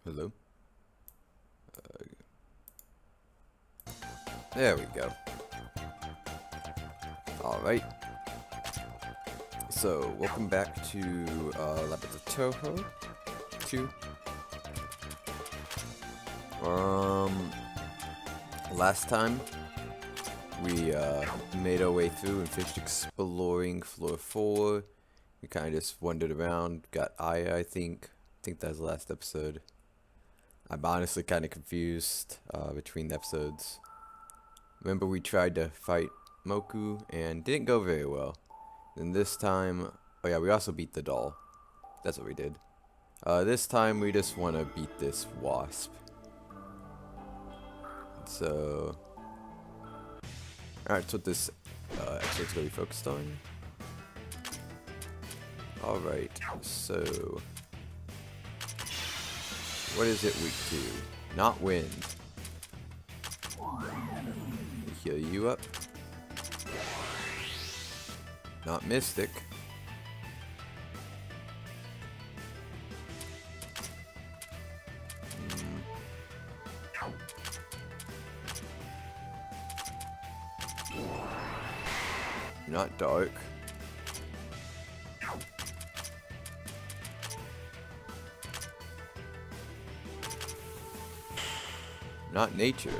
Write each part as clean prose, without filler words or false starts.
Hello. There we go. Alright. So, welcome back to Labyrinth of Touhou 2. Last time we made our way through and finished exploring floor 4. We kind of just wandered around, got Aya, I think. I think that was the last episode. I'm honestly kind of confused between the episodes. Remember we tried to fight Moku and didn't go very well. And this time, oh yeah, we also beat the doll. That's what we did. This time we just want to beat this wasp. So, alright, that's what this episode's going to be focused on. Alright, so what is it weak to? Not wind. Heal you up. Not mystic. Not dark. Not nature.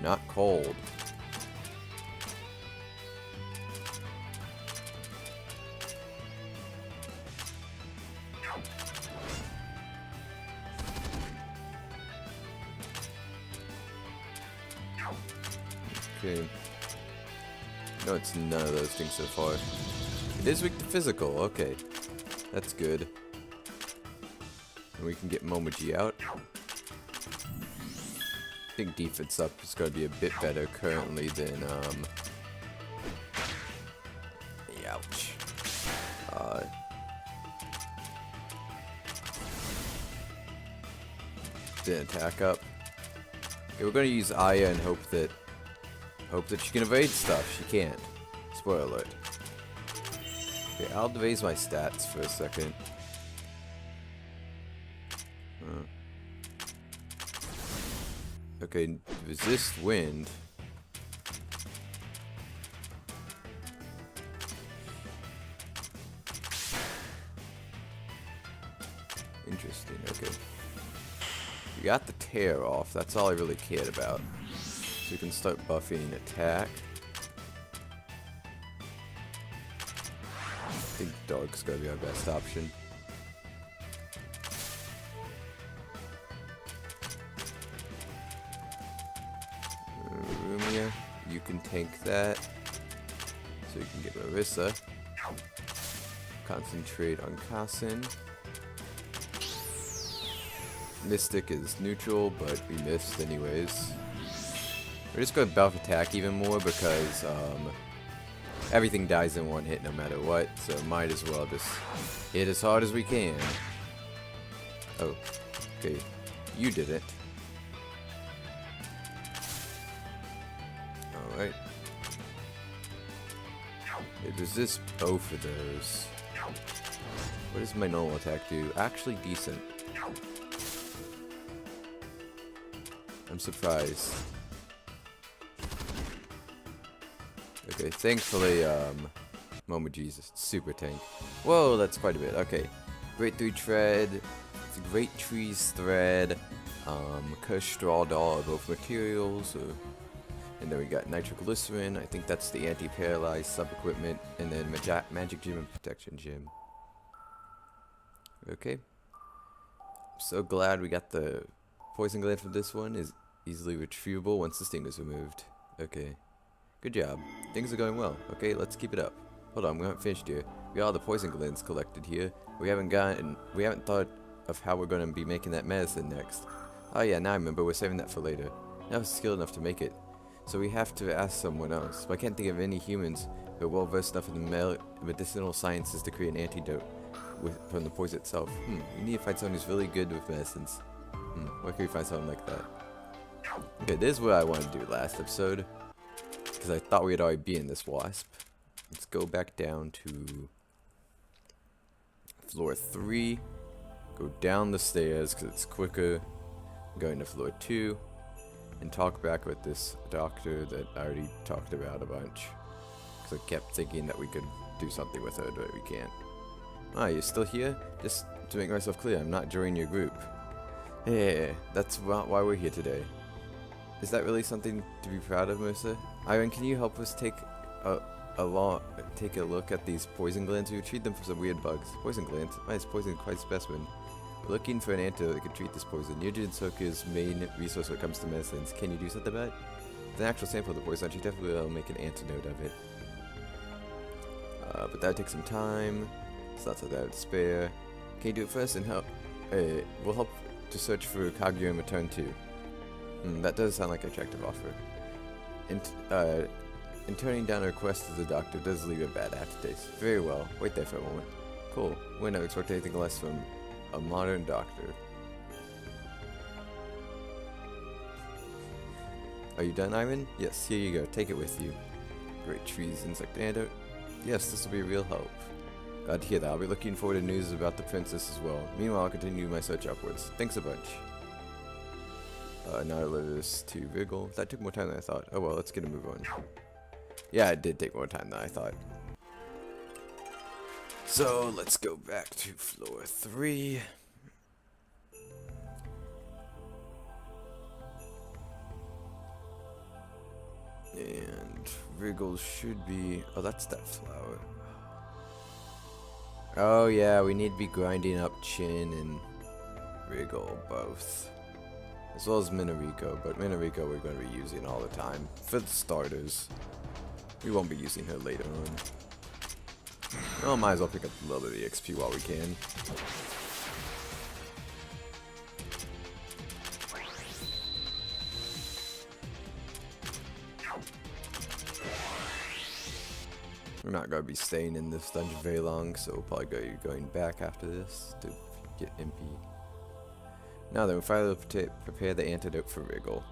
Not cold. Okay. No, it's none of those things so far. It is weak to physical, okay. That's good. And we can get Momoji out. I think defense up is going to be a bit better currently than, ouch. Didn't attack up. Okay, we're going to use Aya and hope that she can evade stuff. She can't. Spoiler alert. Okay, I'll raise my stats for a second. Okay, resist wind. Interesting, okay. We got the tear off, that's all I really cared about. So we can start buffing attack. I think dark's gonna be our best option. You can tank that, so you can get Marissa. Concentrate on Kassen. Mystic is neutral, but we missed anyways. We're just going to buff attack even more because everything dies in one hit no matter what, so might as well just hit as hard as we can. Oh, okay, you did it. Alright. It resists both of those. What does my normal attack do? Actually decent. I'm surprised. Okay, thankfully, Momoji's super tank. Whoa, that's quite a bit. Okay. Great 3 Tread. It's a Great Trees Thread. Cush Straw Doll are both materials. And then we got nitroglycerin. I think that's the anti-paralyzed sub-equipment. And then magic gem and protection gem. Okay. So glad we got the poison gland from this one. Is easily retrievable once the sting is removed. Okay. Good job. Things are going well. Okay, let's keep it up. Hold on, we haven't finished here. We got all the poison glands collected here. We haven't thought of how we're gonna be making that medicine next. Oh yeah, now I remember, we're saving that for later. Now we're skilled enough to make it. So we have to ask someone else. But I can't think of any humans who are well versed enough in the medicinal sciences to create an antidote from the poison itself. We need to find someone who's really good with medicines. Where can we find someone like that? Okay, this is what I wanted to do last episode. Because I thought we'd already be in this wasp. let's go back down to floor 3. Go down the stairs because it's quicker. Going to floor 2 and talk back with this doctor that I already talked about a bunch. Because I kept thinking that we could do something with her, but we can't. Ah, you're still here? Just to make myself clear, I'm not joining your group. Yeah, that's why we're here today. Is that really something to be proud of, Mercer? Iron, can you help us take a look at these poison glands? We treat them for some weird bugs. Poison glands? Nice poison, quite specimen. We're looking for an antidote that can treat this poison. You're Jinsoku's main resource when it comes to medicines. Can you do something about it? With an actual sample of the poison, she definitely will make an antidote of it. But that would take some time. So that's what I have to spare. Can you do it first and help? We'll help to search for Kaguya and return too. That does sound like an attractive offer. And turning down a request as a doctor does leave a bad aftertaste. Very well. Wait there for a moment. Cool. We never expect anything less from a modern doctor. Are you done, Ivan? Yes, here you go. Take it with you. Great trees, insect antidote. Yes, this will be a real help. Glad to hear that. I'll be looking forward to news about the princess as well. Meanwhile, I'll continue my search upwards. Thanks a bunch. Now I leave this to Wriggle. That took more time than I thought. Oh well, let's get a move on. Yeah, it did take more time than I thought. So, let's go back to floor 3. And Wriggle should be... Oh, that's that flower. Oh yeah, we need to be grinding up Chin and Wriggle both. As well as Minariko, but Minariko we're going to be using all the time. For the starters. We won't be using her later on. Well, might as well pick up a little bit of the XP while we can. We're not going to be staying in this dungeon very long, so we'll probably be going back after this to get MP. Now then, we'll finally prepare the antidote for Wriggle.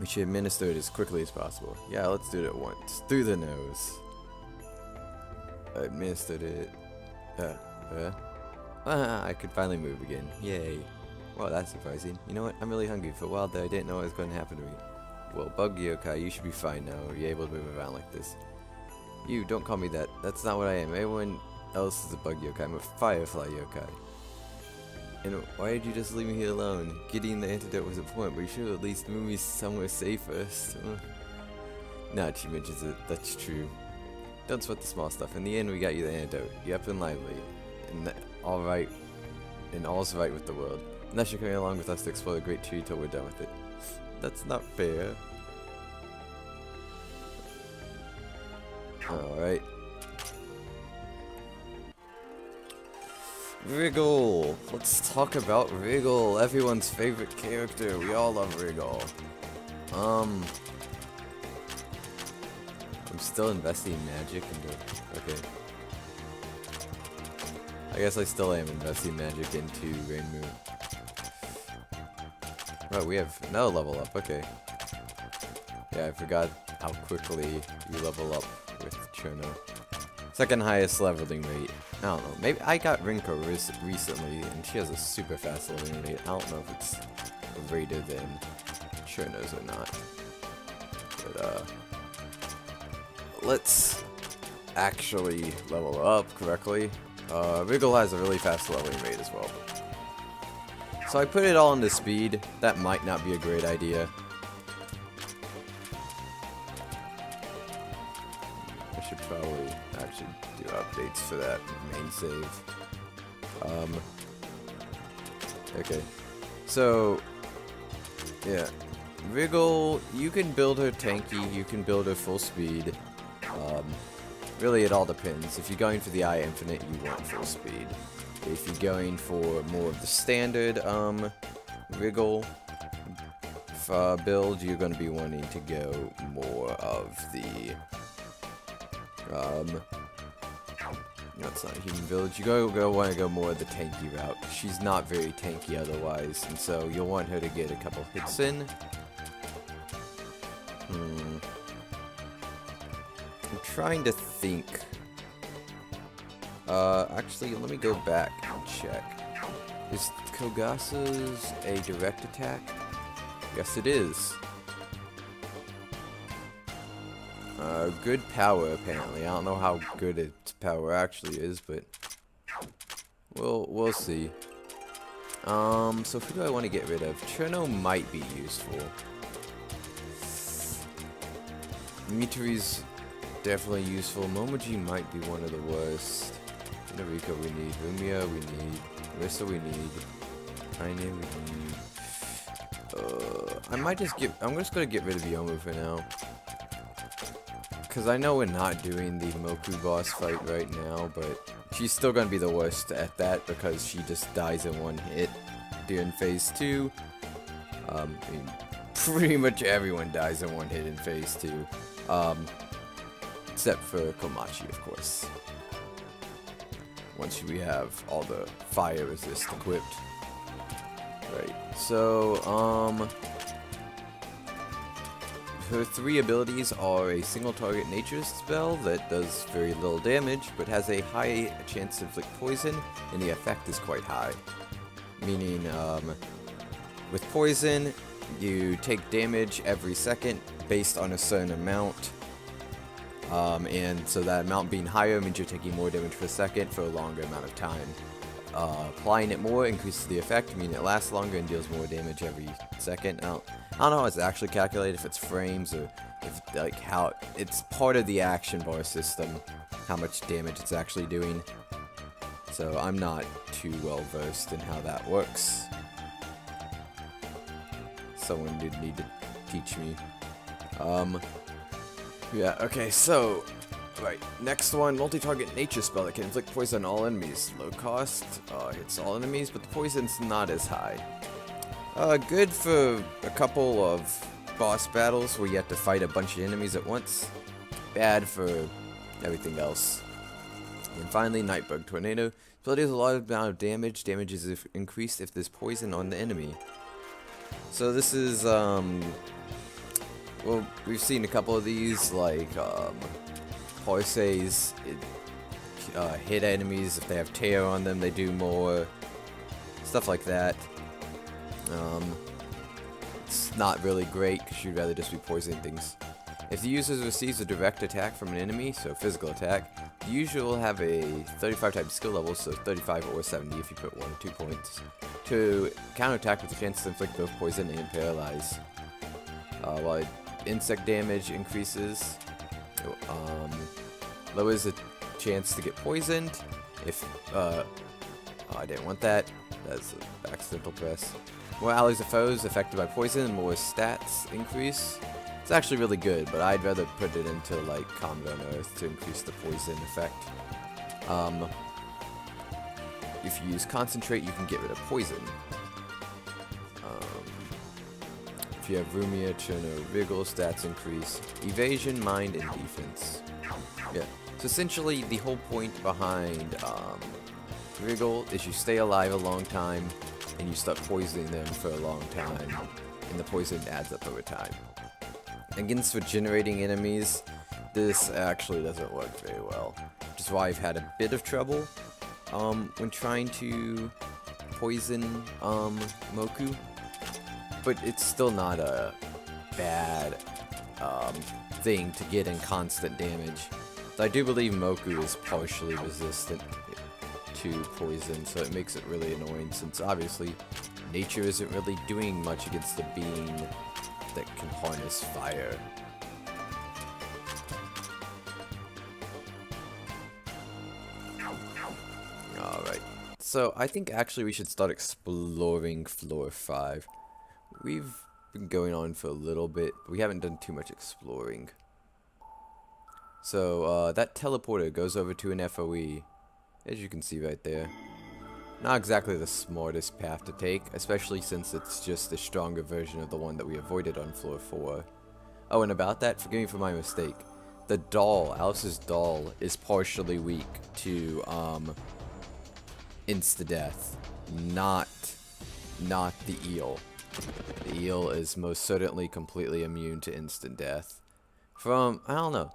We should administer it as quickly as possible. Yeah, let's do it at once. Through the nose. I administered it. I could finally move again. Yay. Well, that's surprising. You know what? I'm really hungry. For a while there, I didn't know what was going to happen to me. Well, Bug Yokai, you should be fine now. You're able to move around like this. You, don't call me that. That's not what I am. Everyone else is a Bug Yokai. I'm a Firefly Yokai. And why did you just leave me here alone? Getting the antidote was important, but you should at least move me somewhere safe first. Now that she mentions it, that's true. Don't sweat the small stuff. In the end, we got you the antidote. You're up and lively. And alright. And all's right with the world. Unless you're coming along with us to explore the great tree till we're done with it. That's not fair. Alright. Wriggle! Let's talk about Wriggle, everyone's favorite character. We all love Wriggle. I'm still investing magic into... Okay. I guess I still am investing magic into Rain Moon. Oh, we have another level up, okay. Yeah, I forgot how quickly you level up with Cherno. Second highest leveling rate. I don't know. Maybe I got Rinko recently, and she has a super fast leveling rate. I don't know if it's greater than Cherno's or not. But let's actually level up correctly. Wriggle has a really fast leveling rate as well. So I put it all into speed. That might not be a great idea. I should probably actually do updates for that main save. Okay. So, yeah. Wriggle, you can build her tanky, you can build her full speed. Really, it all depends. If you're going for the Eye Infinite, you want full speed. If you're going for more of the standard Wriggle build, you're going to be wanting to go more of the that's not a human village. You want to go more of the tanky route. She's not very tanky otherwise, and so you'll want her to get a couple hits in. trying to think. Actually, let me go back and check. Is Kogasa's a direct attack? Yes, it is. Good power, apparently. I don't know how good its power actually is, but we'll see. So who do I want to get rid of? Cherno might be useful. Mitori's definitely useful. Momoji might be one of the worst. Nariko we need. Rumia we need. Rissa we need. Aine we need. I'm just gonna get rid of Yomu for now. Because I know we're not doing the Moku boss fight right now, but she's still gonna be the worst at that because she just dies in one hit during phase 2. I mean, pretty much everyone dies in one hit in phase 2. Except for Komachi, of course. Once we have all the fire resist equipped. Right, so, her 3 abilities are a single target nature spell that does very little damage, but has a high chance to inflict poison, and the effect is quite high. Meaning, with poison, you take damage every second based on a certain amount. And so that amount being higher means you're taking more damage per second for a longer amount of time. Applying it more increases the effect, meaning it lasts longer and deals more damage every second. I don't know how it's actually calculated, if it's frames or if like how it's part of the action bar system, how much damage it's actually doing. So I'm not too well versed in how that works. Someone did need to teach me. Yeah, okay, so, right, next one, multi-target nature spell that can inflict poison on all enemies. Low cost, hits all enemies, but the poison's not as high. Good for a couple of boss battles where you have to fight a bunch of enemies at once. Bad for everything else. And finally, Nightbug Tornado. Spell deals a lot amount of damage. Damage is increased if there's poison on the enemy. So this is, well, we've seen a couple of these, like, Parse's hit enemies. If they have tear on them, they do more. Stuff like that. It's not really great, because you'd rather just be poisoning things. If the user receives a direct attack from an enemy, so physical attack, the user will have a 35 type skill level, so 35 or 70 if you put 1 or 2 points, to counterattack with a chance to inflict both poison and paralyze. While insect damage increases, lowers the chance to get poisoned. If, oh, I didn't want that. That's an accidental press. More allies or foes affected by poison, more stats increase. It's actually really good, but I'd rather put it into, like, Combat on Earth to increase the poison effect. If you use Concentrate, you can get rid of poison. If you have Rumia, Cherno, Wriggle, stats increase. Evasion, Mind, and Defense. Yeah. So essentially, the whole point behind Wriggle is you stay alive a long time, and you start poisoning them for a long time, and the poison adds up over time. Against regenerating enemies, this actually doesn't work very well, which is why I've had a bit of trouble when trying to poison Moku. But it's still not a bad thing to get in constant damage. So I do believe Moku is partially resistant to poison, so it makes it really annoying, since obviously nature isn't really doing much against the being that can harness fire. Alright, so I think actually we should start exploring floor 5. We've been going on for a little bit, but we haven't done too much exploring. So, that teleporter goes over to an FOE, as you can see right there. Not exactly the smartest path to take, especially since it's just a stronger version of the one that we avoided on floor 4. Oh, and about that, forgive me for my mistake. The doll, Alice's doll, is partially weak to, insta-death. Not the eel. The eel is most certainly completely immune to instant death. From, I don't know.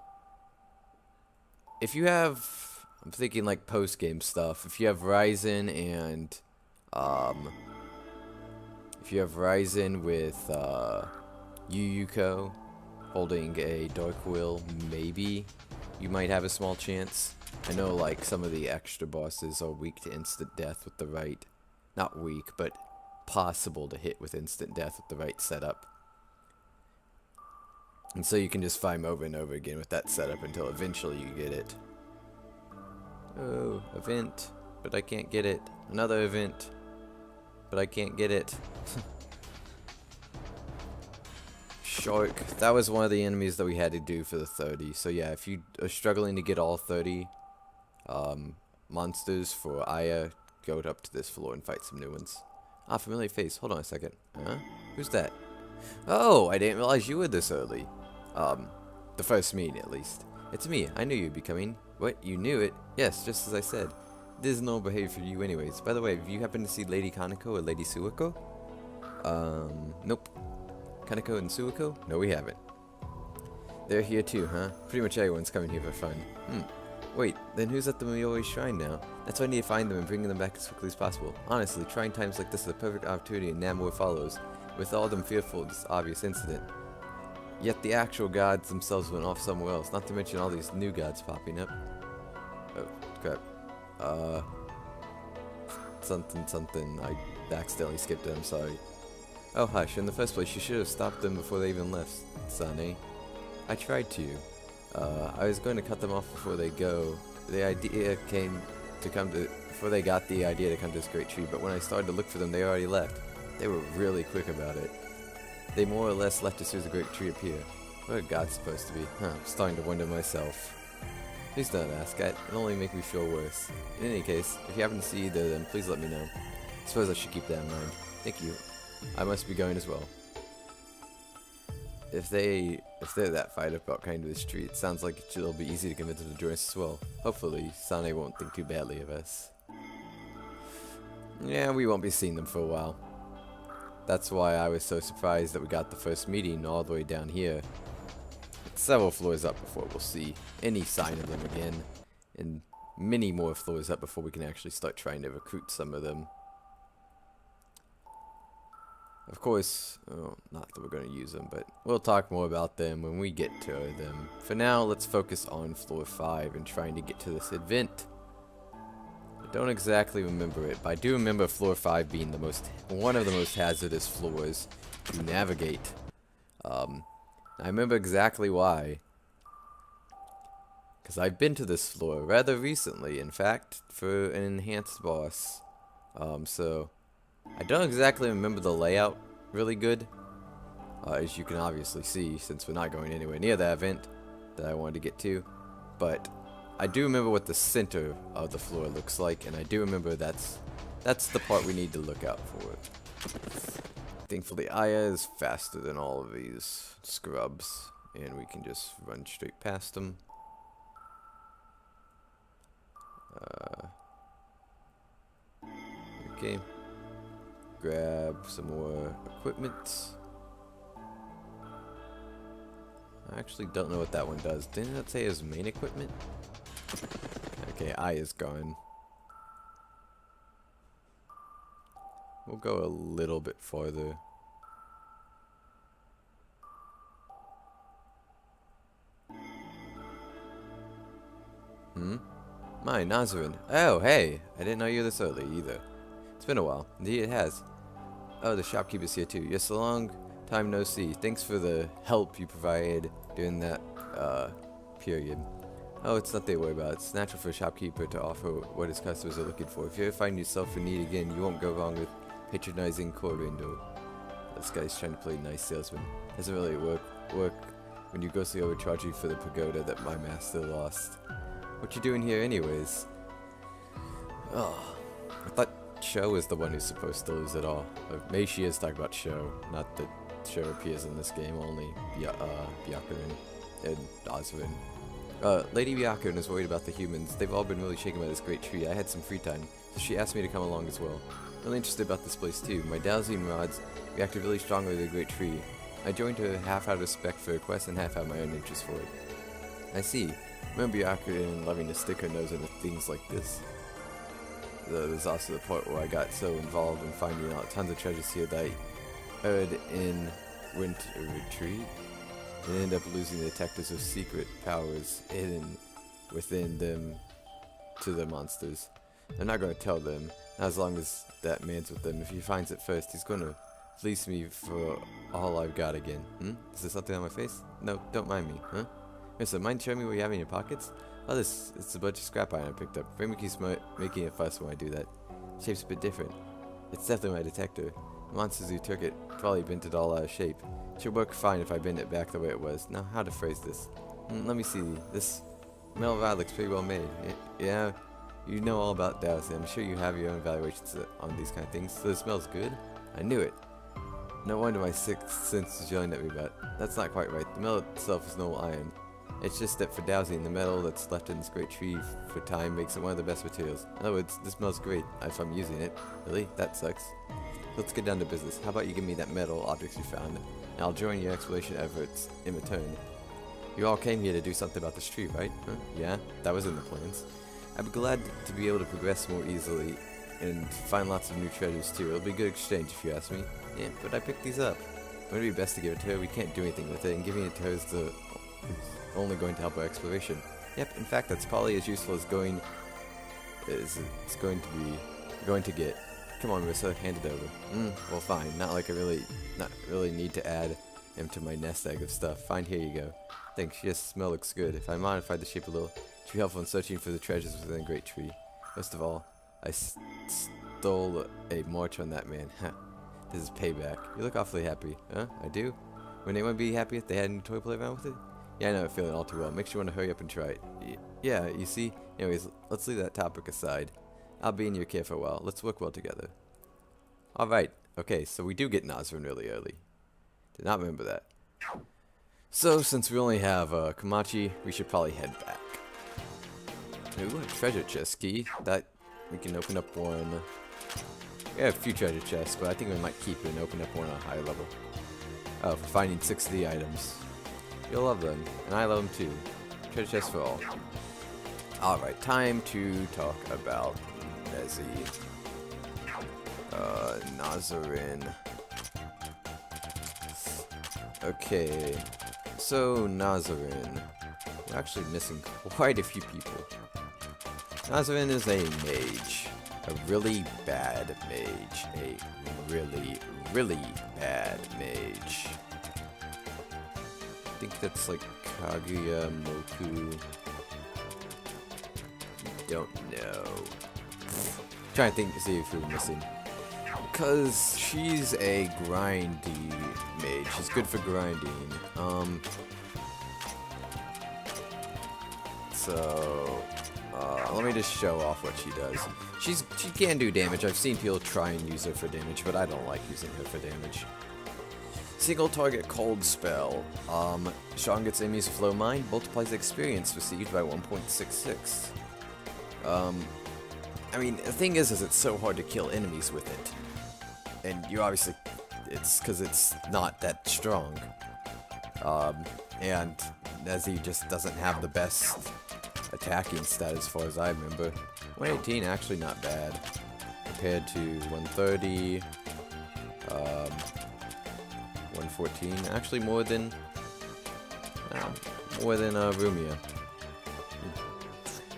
if you have, I'm thinking like post-game stuff. If you have Ryzen and, if you have Ryzen with Yuyuko holding a Dark Will, maybe you might have a small chance. I know like some of the extra bosses are weak to instant death with the right, not weak, but possible to hit with instant death with the right setup. And so you can just fight over and over again with that setup until eventually you get it. Oh, event, but I can't get it. Another event, but I can't get it. Shark, that was one of the enemies that we had to do for the 30. So yeah, if you are struggling to get all 30 monsters for Aya, go up to this floor and fight some new ones. Ah, familiar face. Hold on a second. Huh? Who's that? Oh, I didn't realize you were this early. The first meeting at least. It's me. I knew you'd be coming. What? You knew it? Yes, just as I said. This is normal behavior for you anyways. By the way, have you happened to see Lady Kaneko or Lady Suiko? Nope. Kaneko and Suiko? No, we haven't. They're here too, huh? Pretty much everyone's coming here for fun. Wait, then who's at the Miori Shrine now? That's why I need to find them and bring them back as quickly as possible. Honestly, trying times like this is the perfect opportunity and Namor follows, with all of them fearful of this obvious incident. Yet the actual gods themselves went off somewhere else, not to mention all these new gods popping up. Oh, crap. Something. I accidentally skipped it, I'm sorry. Oh, hush, in the first place, you should have stopped them before they even left, Sane. I tried to. I was going to cut them off before they go. The idea came to come to, before they got the idea to come to this great tree, but when I started to look for them, they already left. They were really quick about it. They more or less left as soon as the great tree appeared. What are gods supposed to be? I'm starting to wonder myself. Please don't ask, it'll only make me feel worse. In any case, if you happen to see either of them, please let me know. I suppose I should keep that in mind. Thank you. I must be going as well. If they're that fired up about coming to this tree, it sounds like it'll be easy to convince them to join us as well. Hopefully, Sane won't think too badly of us. Yeah, we won't be seeing them for a while. That's why I was so surprised that we got the first meeting all the way down here. It's several floors up before we'll see any sign of them again, and many more floors up before we can actually start trying to recruit some of them. Of course, not that we're going to use them, but we'll talk more about them when we get to them. For now, let's focus on floor 5 and trying to get to this event. I don't exactly remember it, but I do remember floor 5 being one of the most hazardous floors to navigate. I remember exactly why. Because I've been to this floor rather recently, in fact, for an enhanced boss. So I don't exactly remember the layout really good, as you can obviously see, since we're not going anywhere near that event that I wanted to get to. But I do remember what the center of the floor looks like, and I do remember that's the part we need to look out for. Thankfully, Aya is faster than all of these scrubs, and we can just run straight past them. Okay. Grab some more equipment. I actually don't know what that one does. Didn't that say his main equipment? Okay, Aya's gone. We'll go a little bit farther. My Nazarin. Oh, hey. I didn't know you were this early either. It's been a while. Indeed it has. Oh, the shopkeeper's here too. Yes, a long time no see. Thanks for the help you provided during that period. Oh, it's nothing to worry about. It's natural for a shopkeeper to offer what his customers are looking for. If you ever find yourself in need again, you won't go wrong with patronizing Corindo. This guy's trying to play nice salesman. Doesn't really work when you grossly overcharge you for the pagoda that my master lost. What you doing here anyways? Oh, I thought Sho is the one who's supposed to lose it all. Maybe she is talking about Sho, not that Sho appears in this game, only Byakuren and Osrin. Lady Byakuren is worried about the humans. They've all been really shaken by this great tree. I had some free time, so she asked me to come along as well. Really interested about this place too. My dowsing rods reacted really strongly to the great tree. I joined her half out of respect for her quest and half out of my own interest for it. I see. Remember Yaku and loving to stick her nose into things like this. There's also the part where I got so involved in finding out tons of treasures here that I heard in Winter Retreat and ended up losing the detectives with secret powers hidden within them to the monsters. I'm not going to tell them, not as long as that man's with them. If he finds it first, he's going to fleece me for all I've got again. Is there something on my face? No, don't mind me, huh? Mister, mind showing me what you have in your pockets? Oh, it's a bunch of scrap iron I picked up. Raymond keeps making a fuss when I do that. Shape's a bit different. It's definitely my detector. The monsters who took it probably bent it all out of shape. It should work fine if I bend it back the way it was. Now, how to phrase this? Let me see. This metal rod looks pretty well made. Yeah, you know all about dowsing. I'm sure you have your own evaluations on these kind of things. So it smells good? I knew it. No wonder my sixth sense is yelling at me about. That's not quite right. The metal itself is no iron. It's just that for dowsing, the metal that's left in this great tree for time makes it one of the best materials. In other words, this smells great if I'm using it. Really? That sucks. Let's get down to business. How about you give me that metal objects you found, and I'll join your exploration efforts in return. You all came here to do something about this tree, right? Huh? Yeah, that was in the plans. I'd be glad to be able to progress more easily and find lots of new treasures too. It'll be a good exchange if you ask me. Yeah, but I picked these up. Wouldn't it be best to give it to her? We can't do anything with it, and giving it to her is only going to help our exploration. Yep, in fact, that's probably as useful as it's going to get. Come on, Marissa, hand it over. Well, fine. Not really need to add him to my nest egg of stuff. Fine, here you go. Thanks. Yes, smell looks good. If I modified the shape a little, it should be helpful in searching for the treasures within the great tree. First of all, I stole a march on that man. This is payback. You look awfully happy. Huh? I do? Wouldn't anyone be happy if they had a new toy to play around with it? Yeah, I know it feeling all too well. Makes you want to hurry up and try it. Yeah, you see? Anyways, let's leave that topic aside. I'll be in your care for a while. Let's work well together. Alright. Okay, so we do get Nazrin really early. Did not remember that. So, since we only have Komachi, we should probably head back. Ooh, a treasure chest key. That we can open up one. We have a few treasure chests, but I think we might keep it and open up one on a higher level. Oh, for finding 60 items. You'll love them, and I love them too. Treasure chest for all. Alright, time to talk about Nazrin. Okay, so Nazrin. We're actually missing quite a few people. Nazrin is a mage. A really bad mage. A really, really bad mage. I think that's like Kaguya Moku. Don't know. Trying to think to see if we're missing. Because she's a grindy mage. She's good for grinding. Let me just show off what she does. She can do damage. I've seen people try and use her for damage, but I don't like using her for damage. Single target cold spell. Sean gets enemies with low mind, multiplies experience received by 1.66. I mean, the thing is it's so hard to kill enemies with it. And you obviously, it's because it's not that strong. And Nezzy just doesn't have the best attacking stat as far as I remember. 118, actually not bad. Compared to 130, 114, actually more than Rumia.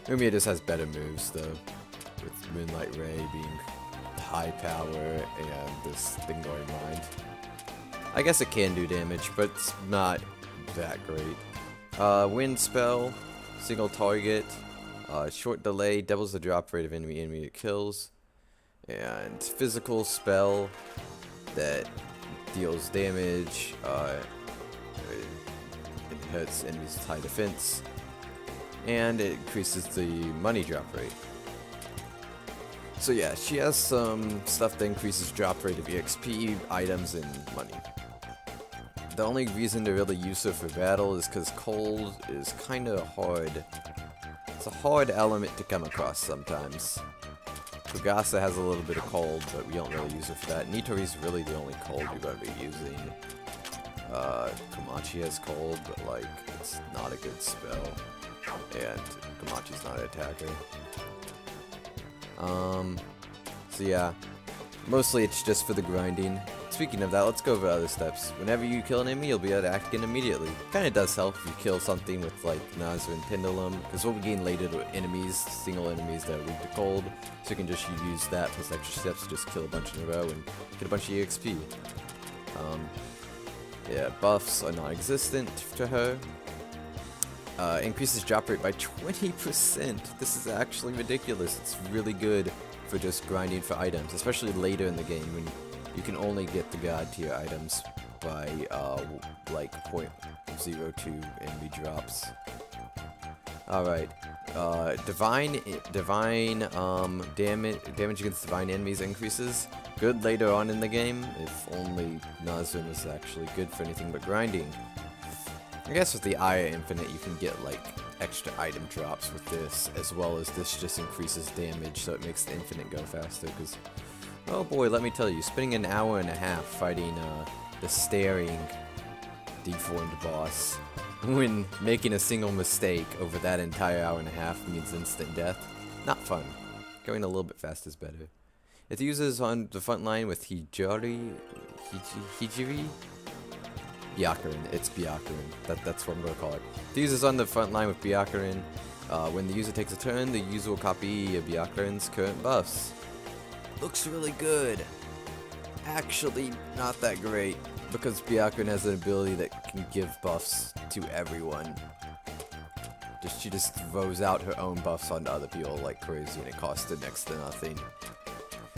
Rumia just has better moves though, with Moonlight Ray being high power and this thing going blind. I guess it can do damage, but it's not that great. Wind spell, single target, short delay, doubles the drop rate of enemy it kills, and physical spell that deals damage, it hurts enemies with high defense, and it increases the money drop rate. So yeah, she has some stuff that increases drop rate of EXP, items, and money. The only reason to really use her for battle is because cold is kind of hard. It's a hard element to come across sometimes. Fugasa has a little bit of cold, but we don't really use it for that. Nitori's really the only cold you're going to be using. Komachi has cold, but like it's not a good spell, and Komachi's not an attacker. So yeah, mostly it's just for the grinding. Speaking of that, let's go over other steps. Whenever you kill an enemy, you'll be able to act again immediately. Kinda does help if you kill something with like Nazu and Pendulum, because what we gain later to enemies, single enemies that are weak to cold, so you can just use that plus extra steps to just kill a bunch in a row and get a bunch of EXP. Yeah, buffs are non-existent to her. Increases drop rate by 20%. This is actually ridiculous. It's really good for just grinding for items, especially later in the game when you can only get the god tier items by like 0.02 enemy drops. Alright, divine damage against divine enemies increases. Good later on in the game, if only Nazun was actually good for anything but grinding. I guess with the Aya Infinite you can get like extra item drops with this, as well as this just increases damage so it makes the Infinite go faster, because oh boy, let me tell you, spending an hour and a half fighting the staring deformed boss when making a single mistake over that entire hour and a half means instant death, not fun. Going a little bit fast is better. It uses on the front line with Hijiri? Byakurin. It's Byakurin. That's what I'm going to call it. It uses on the front line with Byakurin. When the user takes a turn, the user will copy Byakurin's current buffs. Looks really good. Actually, not that great, because Byakurin has an ability that can give buffs to everyone. She just throws out her own buffs onto other people like crazy, and it costs her next to nothing.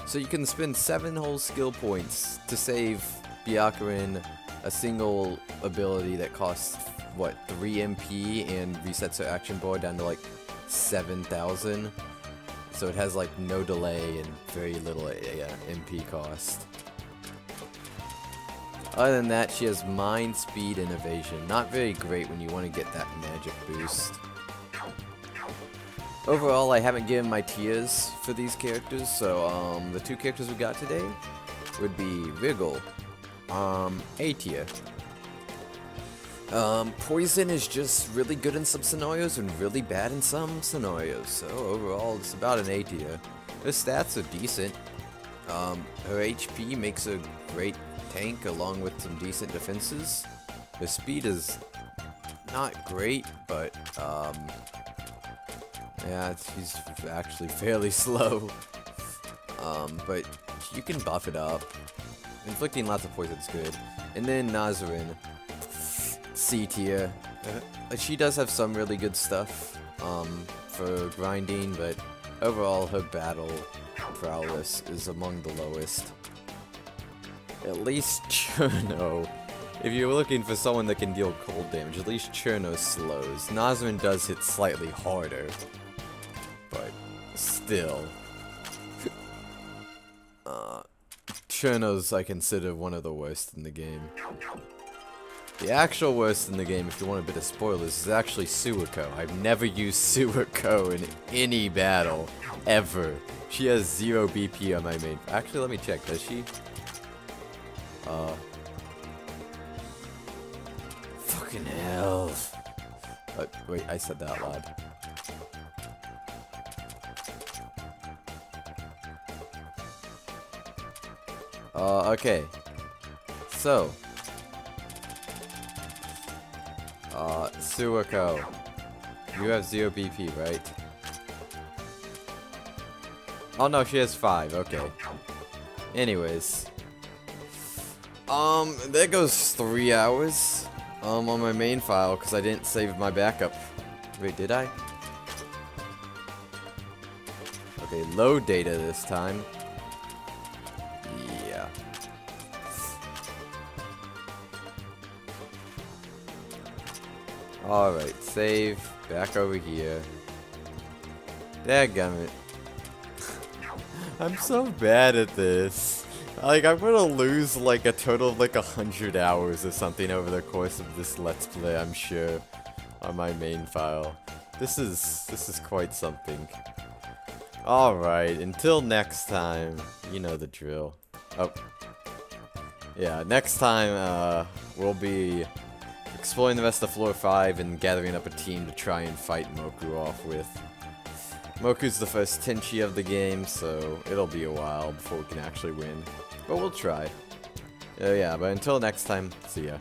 So you can spend 7 whole skill points to save Byakurin a single ability that costs, what, 3 MP and resets her action bar down to like 7,000. So it has like no delay and very little MP cost. Other than that, she has mind, speed, and evasion. Not very great when you want to get that magic boost. Overall, I haven't given my tiers for these characters, so the 2 characters we got today would be Wriggle, A tier. Poison is just really good in some scenarios and really bad in some scenarios, so overall it's about an A tier. Her stats are decent. Her HP makes a great tank along with some decent defenses. Her speed is not great, but yeah, she's actually fairly slow. But you can buff it up. Inflicting lots of poison is good. And then Nazarin, C tier. She does have some really good stuff for grinding, but overall her battle prowess is among the lowest. At least Cherno. If you're looking for someone that can deal cold damage, at least Cherno slows. Nazarin does hit slightly harder, but still. Cherno's I consider one of the worst in the game. The actual worst in the game, if you want a bit of spoilers, is actually Suiko. I've never used Suiko in any battle, ever. She has 0 BP on my main. Actually, let me check. Does she? Fucking hell. Wait, I said that out loud. Okay. So. Suiko. You have 0 BP, right? Oh no, she has 5, okay. Anyways. That goes 3 hours. On my main file, because I didn't save my backup. Wait, did I? Okay, load data this time. Yeah. Alright, save. Back over here. Dadgummit. I'm so bad at this. Like, I'm gonna lose like a total of like 100 hours or something over the course of this Let's Play, I'm sure, on my main file. This is quite something. Alright, until next time, you know the drill. Oh. Yeah, next time, we'll be exploring the rest of floor 5 and gathering up a team to try and fight Moku off with. Moku's the first Tenchi of the game, so it'll be a while before we can actually win. But we'll try. Yeah, but until next time, see ya.